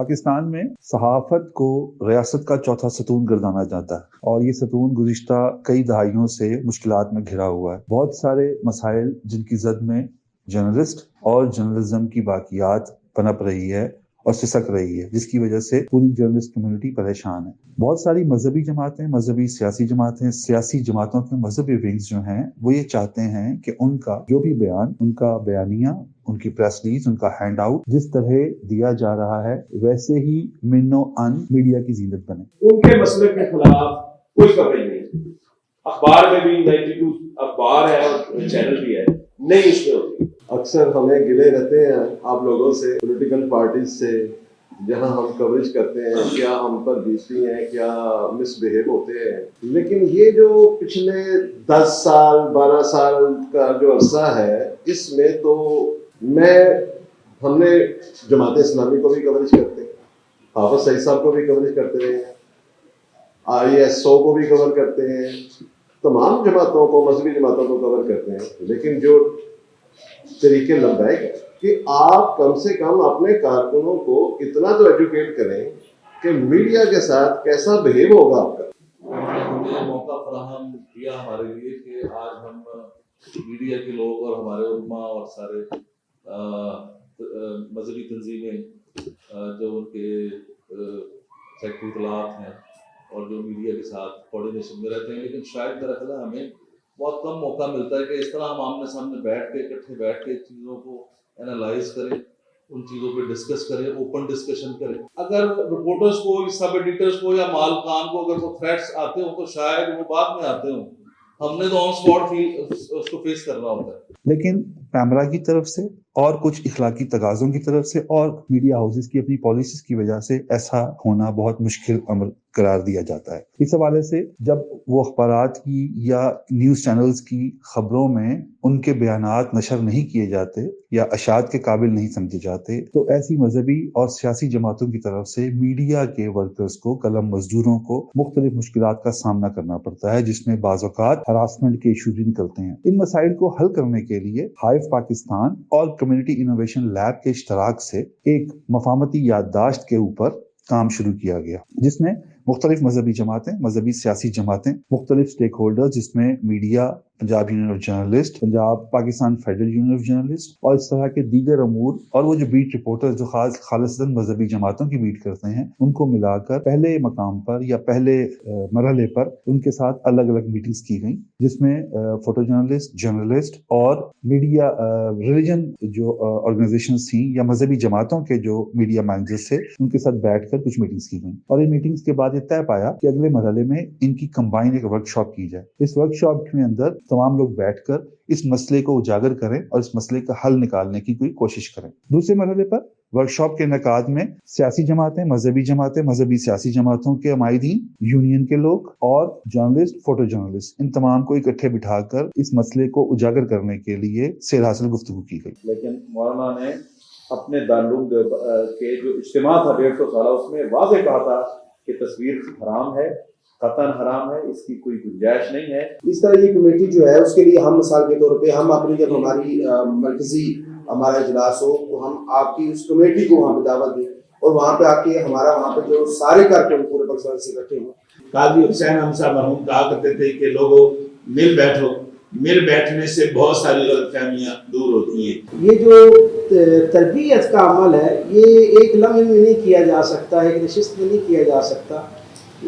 پاکستان میں صحافت کو ریاست کا چوتھا ستون گردانا جاتا ہے اور یہ ستون گزشتہ کئی دہائیوں سے مشکلات میں گھرا ہوا ہے۔ بہت سارے مسائل جن کی زد میں جرنلسٹ اور جرنلزم کی باقیات پنپ رہی ہے اور سسک رہی ہے، جس کی وجہ سے پوری جرنلسٹ کمیونٹی پریشان ہے۔ بہت ساری مذہبی جماعتیں، مذہبی سیاسی جماعتیں، سیاسی جماعتوں کے مذہبی ونگز جو ہیں وہ یہ چاہتے ہیں کہ ان کا جو بھی بیان، ان کا بیانیہ، ان کی پریس ریلیز، ان کا ہینڈ آؤٹ جس طرح دیا جا رہا ہے ویسے ہی من و ان میڈیا کی زینت بنے۔ ان کے مسئلے کے خلاف کوئی کوریج نہیں، اخبار میں بھی 92 اخبار ہے اور چینل بھی ہے، نہیں اس میں ہوتی۔ اکثر ہمیں گلے رہتے ہیں آپ لوگوں سے، پولیٹیکل پارٹیز سے، جہاں ہم کوریج کرتے ہیں کیا ہم پر بیتتی ہیں، کیا مس بہیو ہوتے ہیں، لیکن یہ جو پچھلے 10 سال 12 سال کا جو عرصہ ہے اس میں تو ہم نے جماعت اسلامی کو بھی کوریج کرتے ہیں، حافظ سعید صاحب کو بھی کوریج کرتے رہے ہیں، ISO کو بھی کور کرتے ہیں، تمام جماعتوں کو، مذہبی جماعتوں کو کور کرتے ہیں، لیکن جو طریقے لبیک ہے کہ آپ کم سے کم اپنے کارکنوں کو اتنا تو ایجوکیٹ کریں کہ میڈیا کے ساتھ کیسا بہیو ہوگا آپ کا۔ ہمیں موقع فراہم کیا ہمارے لیے کہ آج ہم میڈیا کے لوگ اور ہمارے علماء اور سارے مذہبی تنظیمیں جو ان کے سیکٹری اطلاعات ہیں اور جو میڈیا کے ساتھ کوارڈینیشن میں رہتے ہیں، لیکن شاید میرا خیال ہے ہمیں بہت کم موقع ملتا ہے کہ اس طرح ہم آمنے سامنے بیٹھ کے اکٹھے بیٹھ کے چیزوں کو اینالائز کریں، ان چیزوں پہ ڈسکس کریں، اوپن ڈسکشن کریں۔ اگر رپورٹرز کو، سب ایڈیٹرز کو یا مالکان کو اگر وہ تھریٹس آتے ہوں تو شاید وہ بعد میں آتے ہوں، ہم نے تو آن اسپاٹ اس کو فیس کرنا ہوتا ہے۔ لیکن پیمرا کی طرف سے اور کچھ اخلاقی تقاضوں کی طرف سے اور میڈیا ہاؤسز کی اپنی پالیسیز کی وجہ سے ایسا ہونا بہت مشکل امر قرار دیا جاتا ہے۔ اس حوالے سے جب وہ اخبارات کی یا نیوز چینلز کی خبروں میں ان کے بیانات نشر نہیں کیے جاتے یا اشاعت کے قابل نہیں سمجھے جاتے تو ایسی مذہبی اور سیاسی جماعتوں کی طرف سے میڈیا کے ورکرز کو، قلم مزدوروں کو مختلف مشکلات کا سامنا کرنا پڑتا ہے، جس میں بعض اوقات ہراسمنٹ کے ایشوز بھی نکلتے ہیں۔ ان مسائل کو حل کرنے کے لیے ہائف پاکستان اور کمیونٹی انوویشن لیب کے اشتراک سے ایک مفاہمتی یادداشت کے اوپر کام شروع کیا گیا، جس میں مختلف مذہبی جماعتیں، مذہبی سیاسی جماعتیں، مختلف سٹیک ہولڈرز جس میں media, Punjab union of journalist, Punjab Pakistan federal union of journalist اور اس طرح کے دیگر امور اور وہ جو بیٹ رپورٹر جو خالصتاً مذہبی جماعتوں کی بیٹ کرتے ہیں، ان کو ملا کر پہلے مقام پر یا پہلے مرحلے پر ان کے ساتھ الگ الگ میٹنگز کی گئیں، جس میں فوٹو جرنلسٹ، جرنلسٹ اور میڈیا ریلیجن جو آرگنائزیشنز تھیں یا مذہبی جماعتوں کے جو میڈیا مینیجرز تھے ان کے ساتھ بیٹھ کر کچھ میٹنگز کی گئیں، اور ان میٹنگز کے بعد یہ طے پایا کہ اگلے مرحلے میں ان کی کمبائن ایک ورکشاپ کی جائے۔ اس ورکشاپ کے اندر تمام لوگ بیٹھ کر اس مسئلے کو اجاگر کریں اور اس مسئلے کا حل نکالنے کی کوئی کوشش کریں۔ دوسرے مرحلے پر ورکشاپ کے انعقاد میں سیاسی جماعتیں، مذہبی سیاسی جماعتوں کے عمائدین، یونین کے لوگ اور جرنلسٹ، فوٹو جرنلسٹ، ان تمام کو اکٹھے بٹھا کر اس مسئلے کو اجاگر کرنے کے لیے سیر حاصل گفتگو کی گئی۔ لیکن مولانا نے اپنے دارالعلوم کے جو اجتماع تھا 150 سالہ، اس میں واضح کہا تھا کہ تصویر حرام ہے، قطعاً حرام ہے، اس کی کوئی گنجائش نہیں ہے۔ اس طرح یہ کمیٹی جو ہے اس کے لیے ہم مثال کے طور پہ ہم اپنی جب ہماری مرکزی ہمارا اجلاس ہو تو ہم آپ کی اس کمیٹی کو وہاں پہ دعوت دیں اور وہاں پہ آ کے ہمارا وہاں پہ جو سارے کارکن پورے پاکستان سے اکٹھے ہوں۔ قاضی حسین ہم صاحب مرحوم کہا کرتے تھے کہ لوگوں مل بیٹھو، مل بیٹھنے سے بہت ساری غلط فہمیاں دور ہوتی ہیں۔ یہ جو تربیت کا عمل ہے یہ ایک لمحے میں نہیں کیا جا سکتا، ایک نشست میں نہیں کیا جا سکتا۔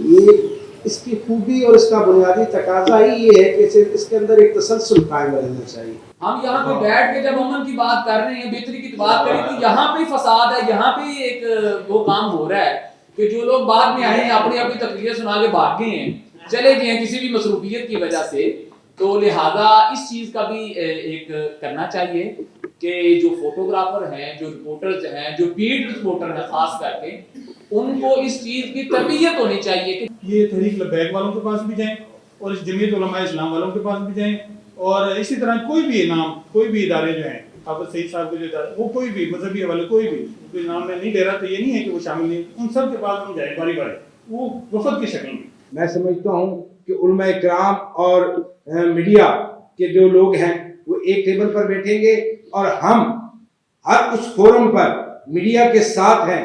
یہ اس کی خوبی اور اس کا بنیادی تقاضا ہی یہ ہے کہ اس کے اندر ایک تسلسل قائم رہنا چاہیے۔ ہم یہاں پہ بیٹھ کے جب امن کی بات کر رہے ہیں، بہتری کی بات کر رہے ہیں، تو یہاں پہ فساد ہے، یہاں پہ ایک وہ کام ہو رہا ہے کہ جو لوگ بعد میں آئے ہیں اپنی تقریر سنا کے بھاگ گئے ہیں، چلے گئے ہیں کسی بھی مصروفیت کی وجہ سے، تو لہذا اس چیز کا بھی ایک کرنا چاہیے کہ جو فوٹوگرافر ہیں، جو رپورٹرز ہیں، جو بیٹ رپورٹر ہیں خاص کر کے، ان کو اس چیز کی تربیت ہونی چاہیے کہ یہ تحریک لبیک والوں کے پاس بھی جائیں اور اس جمعیت علماء اسلام والوں کے پاس بھی جائیں، اور اسی طرح کوئی بھی نام، کوئی بھی ادارے جو ہیں، حافظ سعید صاحب کے جو ادارے، وہ کوئی بھی مذہبی حوالے کوئی نام میں نہیں لے رہا، تو یہ نہیں ہے کہ وہ شامل نہیں، ان سب کے پاس ہم جائیں باری باری، وہ وفد کی شکل میں۔ میں سمجھتا ہوں کہ علماء کرام اور میڈیا کے جو لوگ ہیں وہ ایک ٹیبل پر بیٹھیں گے اور ہم ہر اس فورم پر میڈیا کے ساتھ ہیں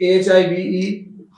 HIBE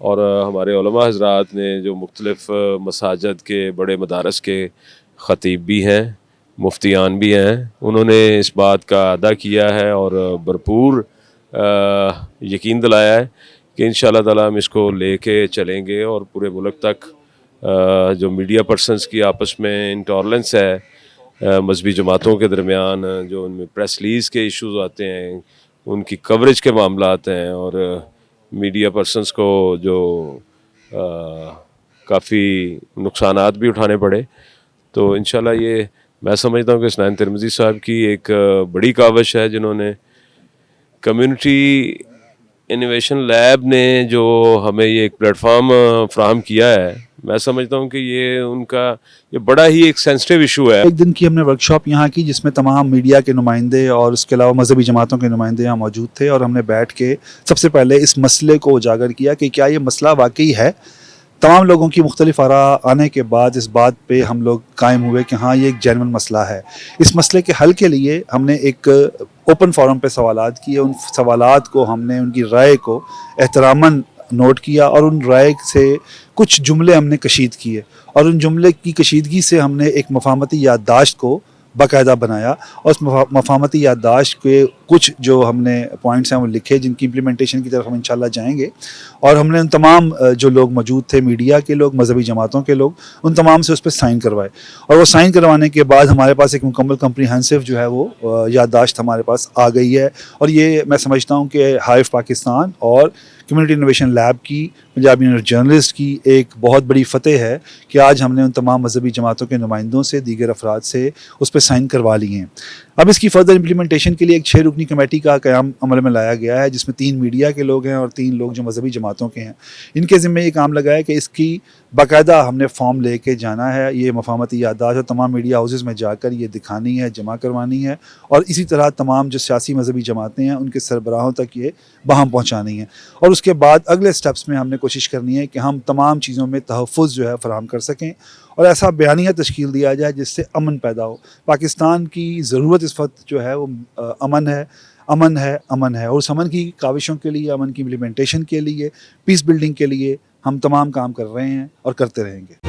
اور ہمارے علماء حضرات نے جو مختلف مساجد کے بڑے مدارس کے خطیب بھی ہیں، مفتیان بھی ہیں، انہوں نے اس بات کا اعادہ کیا ہے اور بھرپور یقین دلایا ہے کہ انشاءاللہ تعالیٰ ہم اس کو لے کے چلیں گے اور پورے ملک تک جو میڈیا پرسنز کی آپس میں انٹالرنس ہے مذہبی جماعتوں کے درمیان، جو ان میں پریس ریلیز کے ایشوز آتے ہیں، ان کی کوریج کے معاملات ہیں، اور میڈیا پرسنز کو جو کافی نقصانات بھی اٹھانے پڑے، تو انشاءاللہ یہ میں سمجھتا ہوں کہ اسنان ترمذی صاحب کی ایک بڑی کاوش ہے، جنہوں نے کمیونٹی انویشن لیب نے جو ہمیں یہ ایک پلیٹ فارم فراہم کیا ہے، میں سمجھتا ہوں کہ یہ ان کا یہ بڑا ہی ایک سینسٹیو ایشو ہے۔ ایک دن کی ہم نے ورکشاپ یہاں کی جس میں تمام میڈیا کے نمائندے اور اس کے علاوہ مذہبی جماعتوں کے نمائندے یہاں موجود تھے، اور ہم نے بیٹھ کے سب سے پہلے اس مسئلے کو اجاگر کیا کہ کیا یہ مسئلہ واقعی ہے۔ تمام لوگوں کی مختلف آراء آنے کے بعد اس بات پہ ہم لوگ قائم ہوئے کہ ہاں یہ ایک جینون مسئلہ ہے۔ اس مسئلے کے حل کے لیے ہم نے ایک اوپن فورم پہ سوالات کیے، ان سوالات کو ہم نے ان کی رائے کو احتراماً نوٹ کیا، اور ان رائے سے کچھ جملے ہم نے کشید کیے، اور ان جملے کی کشیدگی سے ہم نے ایک مفاہمتی یادداشت کو باقاعدہ بنایا، اور اس مفاہمتی یادداشت کے کچھ جو ہم نے پوائنٹس ہیں وہ لکھے، جن کی امپلیمنٹیشن کی طرف ہم انشاءاللہ جائیں گے، اور ہم نے ان تمام جو لوگ موجود تھے، میڈیا کے لوگ، مذہبی جماعتوں کے لوگ، ان تمام سے اس پہ سائن کروائے، اور وہ سائن کروانے کے بعد ہمارے پاس ایک مکمل کمپریہنسو جو ہے وہ یادداشت ہمارے پاس آ گئی ہے، اور یہ میں سمجھتا ہوں کہ ہائف پاکستان اور کمیونٹی انوویشن لیب کی، پنجاب یونین جرنلسٹ کی ایک بہت بڑی فتح ہے کہ آج ہم نے ان تمام مذہبی جماعتوں کے نمائندوں سے، دیگر افراد سے اس پہ سائن کروا لیے ہیں۔ اب اس کی فردر امپلیمنٹیشن کے لیے ایک 6 رکنی کمیٹی کا قیام عمل میں لایا گیا ہے، جس میں 3 میڈیا کے لوگ ہیں اور 3 لوگ جو مذہبی جماعتوں کے ہیں۔ ان کے ذمہ یہ کام لگا ہے کہ اس کی باقاعدہ ہم نے فارم لے کے جانا ہے، یہ مفاہمتی یادداشت اور تمام میڈیا ہاؤسز میں جا کر یہ دکھانی ہے، جمع کروانی ہے، اور اسی طرح تمام جو سیاسی مذہبی جماعتیں ہیں ان کے سربراہوں تک یہ بہم پہنچانی ہے، اور اس کے بعد اگلے سٹیپس میں ہم نے کوشش کرنی ہے کہ ہم تمام چیزوں میں تحفظ جو ہے فراہم کر سکیں، اور ایسا بیانیہ تشکیل دیا جائے جس سے امن پیدا ہو۔ پاکستان کی ضرورت اس وقت جو ہے وہ امن ہے، امن ہے، امن ہے، اور اس امن کی کاوشوں کے لیے، امن کی امپلیمنٹیشن کے لیے، پیس بلڈنگ کے لیے ہم تمام کام کر رہے ہیں اور کرتے رہیں گے۔